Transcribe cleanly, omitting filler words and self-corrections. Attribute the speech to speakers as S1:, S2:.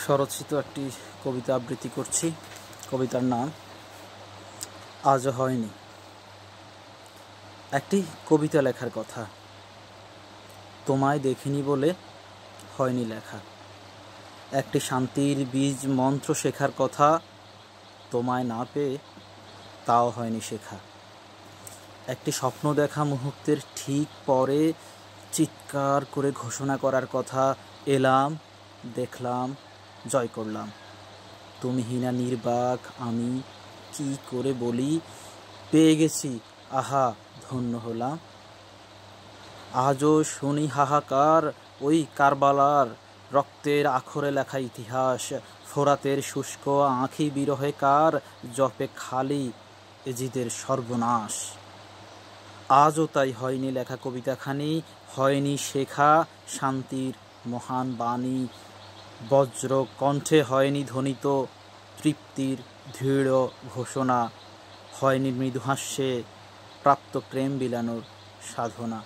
S1: স্বরচিত একটি কবিতা আবৃত্তি করছি। কবিতার নাম আজও হয়নি। একটি কবিতা লেখার কথা, তোমায় দেখিনি বলে হয়নি লেখা। একটি শান্তির বীজ মন্ত্র শেখার কথা, তোমায় না পেয়ে তাও হয়নি শেখা। একটি স্বপ্ন দেখা মুহূর্তের ঠিক পরে চিৎকার করে ঘোষণা করার কথা, এলাম, দেখলাম, জয় করলাম। তুমি হীনা নির্বাক, আমি কি করে বলি, পেয়ে গেছি, আহা ধন্য হলাম। আজও শুনি হাহাকার ওই কারবালার, রক্তের আখরে লেখা ইতিহাস। ফোরাতের শুষ্ক আঁখি বিরহে কার, জপে খালি এজিদের সর্বনাশ। আজও তাই হয়নি লেখা কবিতাখানি, হয়নি শেখা শান্তির মহান বাণী। বজ্র কণ্ঠে হয়নি ধ্বনিত তৃপ্তির দৃঢ় ঘোষণা, হয়নি মৃদুহাস্যে প্রাপ্ত প্রেম বিলানোর সাধনা।